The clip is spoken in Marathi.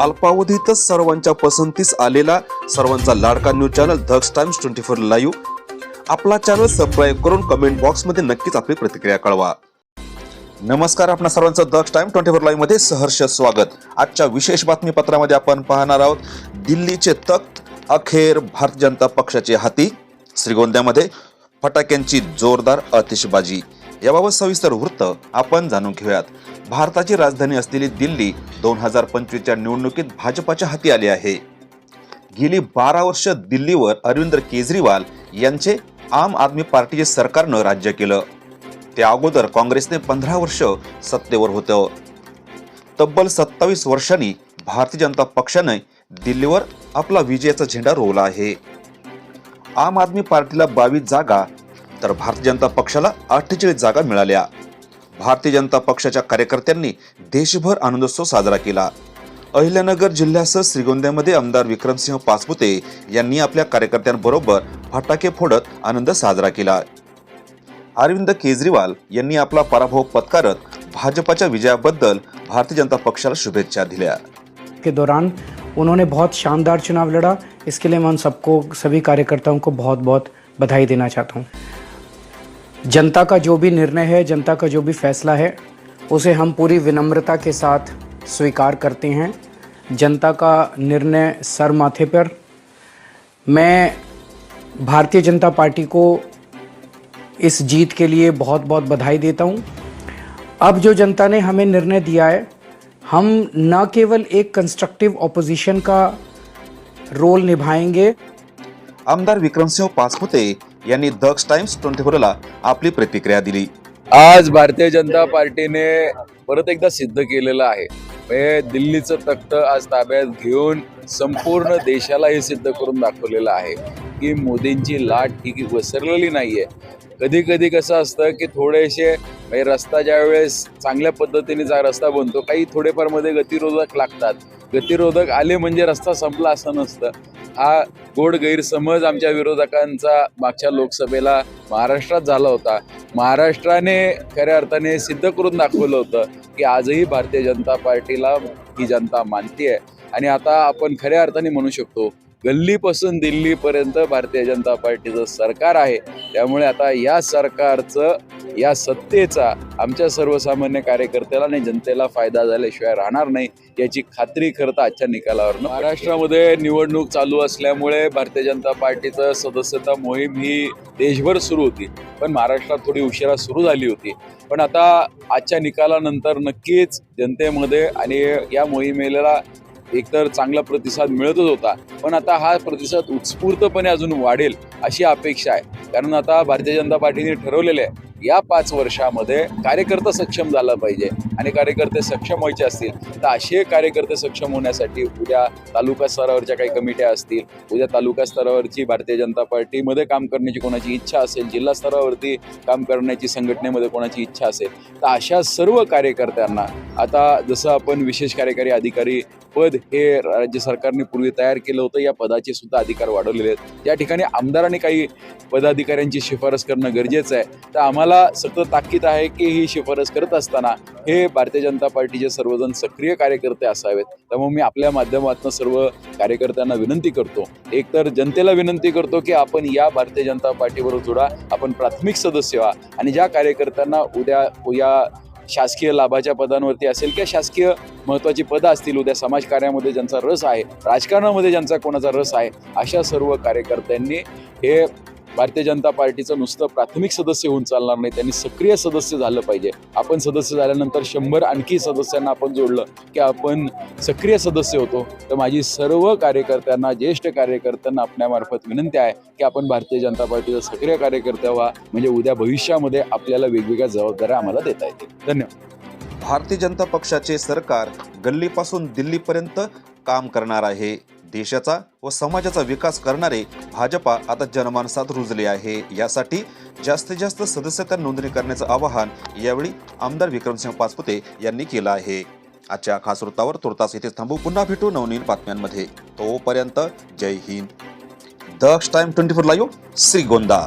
अल्पावधीतच सर्वांच्या पसंतीस आलेला सर्वांचा लाडका न्यूज चॅनल दक्ष टाइम्स 24 लाईव्ह. आपला चॅनल सबस्क्राईब करून कमेंट बॉक्स मध्ये नक्कीच आपली प्रतिक्रिया कळवा. नमस्कार, आपणा सर्वांचं दक्ष टाइम 24 लाईव्ह मध्ये सहर्ष स्वागत. आजच्या विशेष बातमीपत्रामध्ये आपण पाहणार आहोत दिल्लीचे तख्त अखेर भारतीय जनता पक्षाचे हाती. श्रीगोंद्यामध्ये फटाक्यांची जोरदार आतिषबाजी. याबाबत सविस्तर वृत्त आपण जाणून घेऊयात. भारताची राजधानी असलेली दिल्ली 2025च्या निवडणुकीत भाजपाच्या हाती आली आहे. गेली 12 वर्ष दिल्लीवर अरविंद केजरीवाल यांचे आम आदमी पार्टीचे सरकारनं राज्य केलं. त्या अगोदर काँग्रेसने 15 वर्ष सत्तेवर होतं. तब्बल 27 वर्षांनी भारतीय जनता पक्षाने दिल्लीवर आपला विजयाचा झेंडा रोवला आहे. आम आदमी पार्टीला 22 जागा तर भारतीय जनता पक्षाला 48 जागा मिळाल्या. भारतीय जनता पक्षाच्या कार्यकर्त्यांनी देशभर आनंदोत्सव साजरा केला. अहिल्यानगर जिल्ह्यासह श्रीगोंद्यामध्ये आमदार विक्रमसिंह पाचपुते यांनी आपल्या कार्यकर्त्यांबरोबर फटाके फोडत आनंद साजरा केला. अरविंद केजरीवाल यांनी आपला पराभव पत्करत भाजपाच्या विजयाबद्दल भारतीय जनता पक्षाला शुभेच्छा दिल्या. के दौरान उन्होंने बहुत शानदार चुनाव लड़ा. इसके लिए मैं उन सबको, सभी कार्यकर्ताओं को बहुत बहुत बधाई देना चाहता हूँ. जनता का जो भी निर्णय है, जनता का जो भी फैसला है, उसे हम पूरी विनम्रता के साथ स्वीकार करते हैं. जनता का निर्णय सर माथे पर. मैं भारतीय जनता पार्टी को इस जीत के लिए बहुत बहुत बधाई देता हूँ. अब जो जनता ने हमें निर्णय दिया है, हम न केवल एक कंस्ट्रक्टिव ऑपोजिशन का रोल निभाएंगे. आमदार विक्रमसिंह पाचपुते यांनी दक्ष टाइम्स 24 ला आपली प्रतिक्रिया दिली. आज भारतीय जनता पार्टीने परत एकदा सिद्ध केलेलं आहे. दिल्लीचं तख्त आज ताब्यात घेऊन संपूर्ण देशाला हे सिद्ध करून दाखवलेलं आहे की मोदींची लाट ही वसरलेली नाहीये. कधी कधी कसं असतं की थोडेसे रस्ता ज्या वेळेस चांगल्या पद्धतीने रस्ता बनतो, काही थोडेफार मध्ये गतिरोधक लागतात. गतिरोधक आले म्हणजे रस्ता संपला असं नसतं. हा गोड गैरसमज आमच्या विरोधकांचा मागच्या लोकसभेला महाराष्ट्रात झाला होता. महाराष्ट्राने खऱ्या अर्थाने सिद्ध करून दाखवलं होतं की आजही भारतीय जनता पार्टीला ही जनता मानते. आणि आता आपण खऱ्या अर्थाने म्हणू शकतो गल्लीपासून दिल्लीपर्यंत भारतीय जनता पार्टीचं सरकार आहे. त्यामुळे आता या सरकारचं, या सत्तेचा आमच्या सर्वसामान्य कार्यकर्त्याला आणि जनतेला फायदा झाल्याशिवाय राहणार नाही याची खात्री खरं तर आजच्या निकालावरनं. महाराष्ट्रामध्ये निवडणूक चालू असल्यामुळे भारतीय जनता पार्टीचं सदस्यता मोहीम ही देशभर सुरू होती, पण महाराष्ट्रात थोडी उशिरा सुरू झाली होती. पण आता आजच्या निकालानंतर नक्कीच जनतेमध्ये आणि या मोहिमेला एकतर चांगला प्रतिसाद मिळतच होता, पण आता हा प्रतिसाद उत्स्फूर्तपणे अजून वाढेल अशी अपेक्षा आहे. कारण आता भारतीय जनता पार्टीने ठरवलेले आहे या 5 वर्षामध्ये कार्यकर्ता सक्षम झाला पाहिजे. आणि कार्यकर्ते सक्षम व्हायचे असतील तर असे कार्यकर्ते सक्षम होण्यासाठी उद्या तालुका स्तरावरच्या काही कमिट्या असतील, उद्या तालुका स्तरावरची भारतीय जनता पार्टीमध्ये काम करण्याची कोणाची इच्छा असेल, जिल्हा स्तरावरती काम करण्याची संघटनेमध्ये कोणाची इच्छा असेल, तर अशा सर्व कार्यकर्त्यांना आता जसं आपण विशेष कार्यकारी अधिकारी पद हे राज्य सरकारने पूर्वी तयार केलं होतं, या पदाचे सुद्धा अधिकार वाढवलेले आहेत. या ठिकाणी आमदारांनी काही पदाधिकाऱ्यांची शिफारस करणं गरजेचं आहे. तर आम्हाला सतत ताकीद आहे की ही शिफारस करत असताना हे भारतीय जनता पार्टीचे सर्वजण सक्रिय कार्यकर्ते असावेत. त्यामुळे मी आपल्या माध्यमातून सर्व कार्यकर्त्यांना विनंती करतो, एकतर जनतेला विनंती करतो की आपण या भारतीय जनता पार्टीबरोबर जोडा, आपण प्राथमिक सदस्य व्हा. आणि ज्या कार्यकर्त्यांना उद्या या शासकीय लाभाच्या पदांवरती असेल किंवा शासकीय महत्त्वाची पदं असतील, उद्या समाजकार्यामध्ये ज्यांचा रस आहे, राजकारणामध्ये ज्यांचा कोणाचा रस आहे, अशा सर्व कार्यकर्त्यांनी हे भारतीय जनता पार्टीचं नुसतं प्राथमिक सदस्य होऊन चालणार नाही, त्यांनी सक्रिय सदस्य झालं पाहिजे. आपण सदस्य झाल्यानंतर 100 आणखी सदस्यांना आपण जोडलं की आपण सक्रिय सदस्य होतो. तर माझी सर्व कार्यकर्त्यांना, ज्येष्ठ कार्यकर्त्यांना आपल्यामार्फत विनंती आहे की आपण भारतीय जनता पार्टीचा सक्रिय कार्यकर्ते व्हा, म्हणजे उद्या भविष्यामध्ये आपल्याला वेगवेगळ्या जबाबदाऱ्या आम्हाला देता येतील. धन्यवाद. भारतीय जनता पक्षाचे सरकार गल्लीपासून दिल्लीपर्यंत काम करणार आहे. देशाचा व समाजाचा विकास करणारे भाजपा आता जनमानसात रुजले आहे. यासाठी जास्तीत जास्त सदस्यता नोंदणी करण्याचं आवाहन यावेळी आमदार विक्रमसिंह पाचपुते यांनी केलं आहे. आजच्या खास वृत्तावर तुर्तास इथे थांबू. पुन्हा भेटू नवनवीन बातम्यांमध्ये. तोपर्यंत जय हिंद. दक्ष टाइम 24 लाईव्ह, श्रीगोंदा.